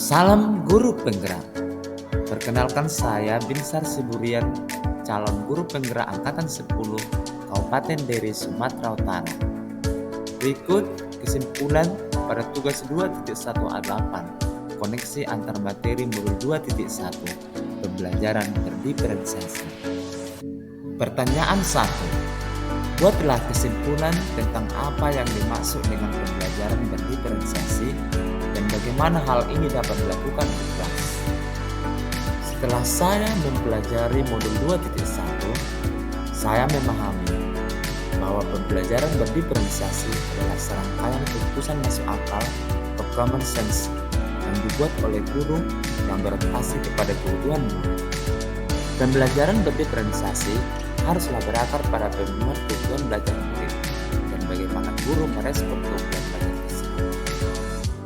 Salam guru penggerak. Perkenalkan saya Binsar Siburian, calon guru penggerak angkatan 10 Kabupaten Deri, Sumatera Utara. Berikut kesimpulan pada tugas 2.1A8, koneksi antar materi modul 2.1, pembelajaran berdiferensiasi. Pertanyaan 1. Buatlah kesimpulan tentang apa yang dimaksud dengan pembelajaran berdiferensiasi dan bagaimana hal ini dapat dilakukan di kelas. Setelah saya mempelajari modul 2.1, saya memahami bahwa pembelajaran berdiferensiasi adalah serangkaian keputusan masuk akal atau common sense yang dibuat oleh guru yang berorientasi kepada kebutuhan murid. Pembelajaran berdiferensiasi haruslah berakar pada pemenuhan kebutuhan belajar murid dan bagaimana guru merespon kebutuhan belajar tersebut.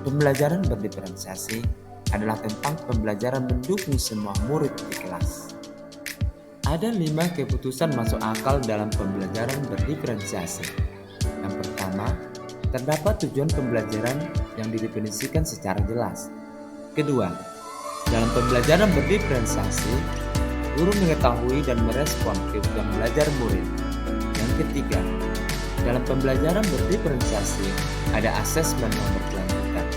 Pembelajaran berdiferensiasi adalah tentang pembelajaran mendukung semua murid di kelas. Ada 5 keputusan masuk akal dalam pembelajaran berdiferensiasi. Yang pertama, terdapat tujuan pembelajaran yang didefinisikan secara jelas. Kedua, dalam pembelajaran berdiferensiasi, guru mengetahui dan merespon kebutuhan belajar murid. Yang ketiga, dalam pembelajaran berdiferensiasi ada asesmen yang berkelanjutan.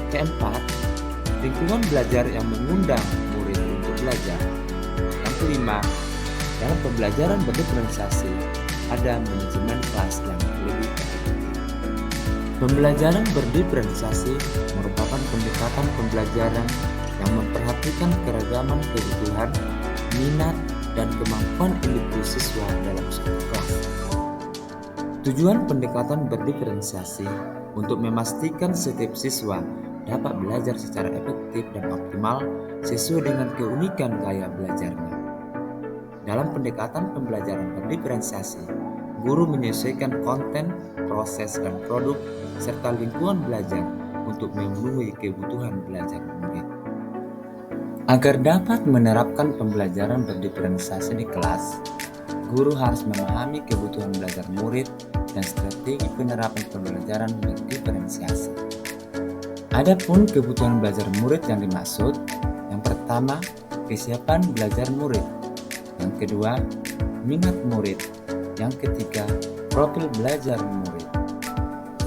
Keempat, lingkungan belajar yang mengundang murid untuk belajar. Yang kelima, dalam pembelajaran berdiferensiasi ada manajemen kelas yang lebih efektif. Pembelajaran berdiferensiasi merupakan pendekatan pembelajaran yang memperhatikan keragaman kebutuhan, minat, dan kemampuan individu siswa dalam suatu kelas. Tujuan pendekatan berdiferensiasi untuk memastikan setiap siswa dapat belajar secara efektif dan optimal sesuai dengan keunikan gaya belajarnya. Dalam pendekatan pembelajaran berdiferensiasi, guru menyesuaikan konten, proses, dan produk serta lingkungan belajar untuk memenuhi kebutuhan belajar murid. Agar dapat menerapkan pembelajaran berdiferensiasi di kelas, guru harus memahami kebutuhan belajar murid dan strategi penerapan pembelajaran berdiferensiasi. Adapun kebutuhan belajar murid yang dimaksud, yang pertama, kesiapan belajar murid. Yang kedua, minat murid. Yang ketiga, profil belajar murid.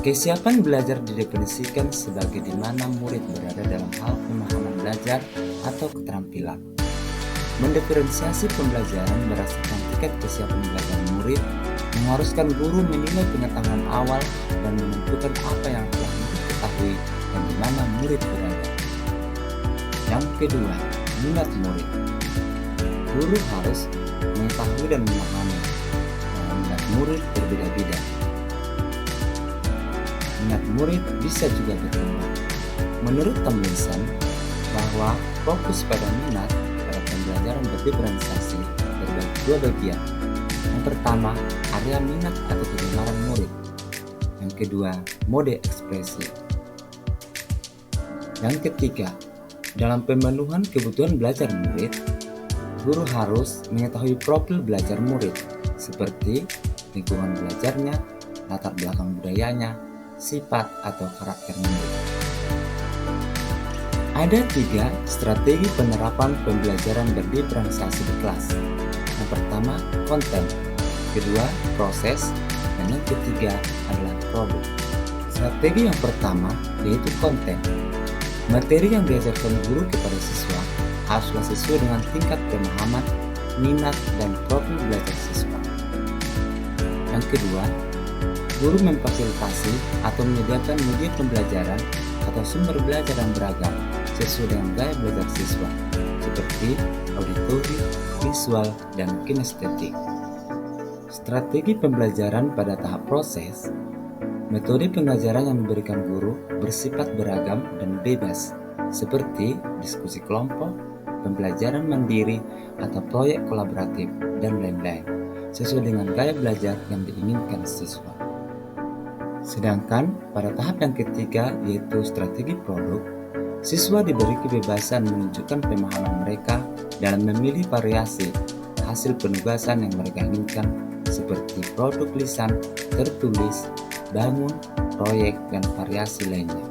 Kesiapan belajar didefinisikan sebagai di mana murid berada dalam hal pemahaman belajar atau keterampilan. Mendiferensiasi pembelajaran berdasarkan tingkat kesiapan belajar murid mengharuskan guru menilai pengetahuan awal dan menentukan apa yang telah diketahui dan di mana murid berada. Yang kedua, minat murid. Guru harus mengetahui dan memahami bahwa minat murid berbeda-beda. Minat murid bisa juga berkembang. Menurut Tomlinson, bahwa fokus pada minat pada pembelajaran berdiferensiasi terbagi 2 bagian. Yang pertama, area minat atau kegemaran murid. Yang kedua, mode ekspresi. Yang ketiga, dalam pemenuhan kebutuhan belajar murid, guru harus mengetahui profil belajar murid seperti lingkungan belajarnya, latar belakang budayanya, sifat atau karakter murid. Ada 3 strategi penerapan pembelajaran berdiferensiasi di kelas. Yang pertama, konten. Kedua, proses. Dan yang ketiga adalah produk. Strategi yang pertama yaitu konten. Materi yang diajarkan guru kepada siswa haruslah sesuai dengan tingkat pemahaman, minat, dan profil belajar siswa. Yang kedua, guru memfasilitasi atau menyediakan media pembelajaran atau sumber belajar yang beragam sesuai dengan gaya belajar siswa, seperti auditori, visual, dan kinestetik. Strategi pembelajaran pada tahap proses. Metode pembelajaran yang diberikan guru bersifat beragam dan bebas, seperti diskusi kelompok, pembelajaran mandiri, atau proyek kolaboratif, dan lain-lain, sesuai dengan gaya belajar yang diinginkan siswa. Sedangkan pada tahap yang ketiga yaitu strategi produk, siswa diberi kebebasan menunjukkan pemahaman mereka dalam memilih variasi hasil penugasan yang mereka inginkan seperti produk lisan, tertulis, bangun, proyek, dan variasi lainnya.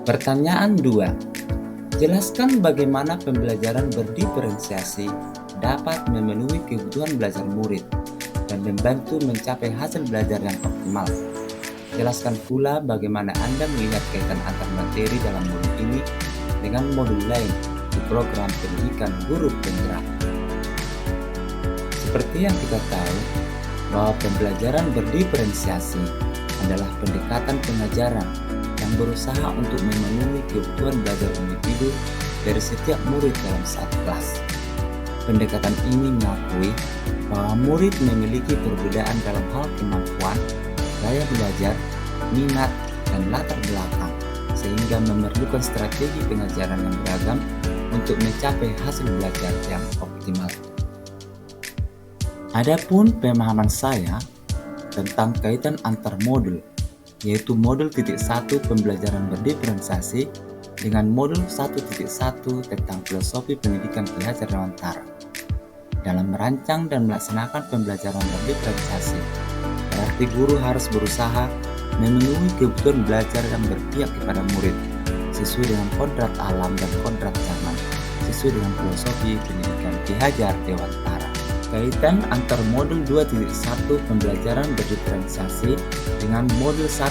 Pertanyaan 2. Jelaskan bagaimana pembelajaran berdiferensiasi dapat memenuhi kebutuhan belajar murid dan membantu mencapai hasil belajar yang optimal. Jelaskan pula bagaimana Anda melihat kaitan antar materi dalam modul ini dengan modul lain di program pendidikan guru penggerak. Seperti yang kita tahu, bahwa pembelajaran berdiferensiasi adalah pendekatan pengajaran yang berusaha untuk memenuhi kebutuhan belajar individu dari setiap murid dalam satu kelas. Pendekatan ini mengakui bahwa murid memiliki perbedaan dalam hal kemampuan, gaya belajar, minat, dan latar belakang, sehingga memerlukan strategi pengajaran yang beragam untuk mencapai hasil belajar yang optimal. Adapun pemahaman saya tentang kaitan antar modul, yaitu modul 1 pembelajaran berdiferensiasi dengan modul 1.1 tentang filosofi pendidikan Ki Hajar Dewantara. Dalam merancang dan melaksanakan pembelajaran berdiferensiasi, berarti guru harus berusaha memenuhi kebutuhan belajar yang berpihak kepada murid, sesuai dengan kodrat alam dan kodrat zaman, sesuai dengan filosofi pendidikan Ki Hajar Dewantara. Kaitan antar modul 2.1 pembelajaran berdiferensiasi dengan modul 1.2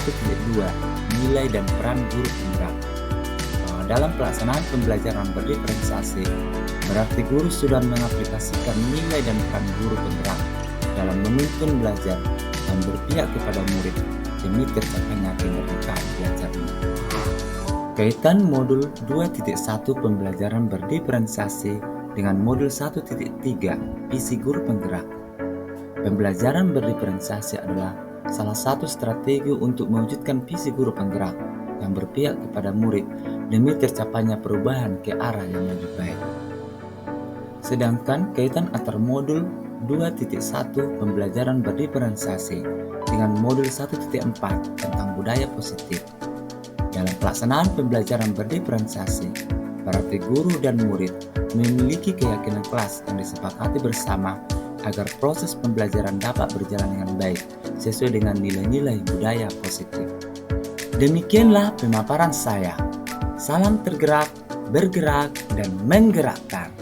nilai dan peran guru penggerak. Dalam pelaksanaan pembelajaran berdiferensiasi, berarti guru sudah mengaplikasikan nilai dan peran guru penggerak dalam menuntun belajar dan berpihak kepada murid demi tercapainya kemerdekaan belajarnya. Kaitan modul 2.1 pembelajaran berdiferensiasi dengan modul 1.3 visi guru penggerak. Pembelajaran berdiferensiasi adalah salah satu strategi untuk mewujudkan visi guru penggerak yang berpihak kepada murid demi tercapainya perubahan ke arah yang lebih baik. Sedangkan kaitan antar modul 2.1 pembelajaran berdiferensiasi dengan modul 1.4 tentang budaya positif. Dalam pelaksanaan pembelajaran berdiferensiasi, berarti guru dan murid memiliki keyakinan kelas yang disepakati bersama agar proses pembelajaran dapat berjalan dengan baik sesuai dengan nilai-nilai budaya positif. Demikianlah pemaparan saya. Salam tergerak, bergerak, dan menggerakkan.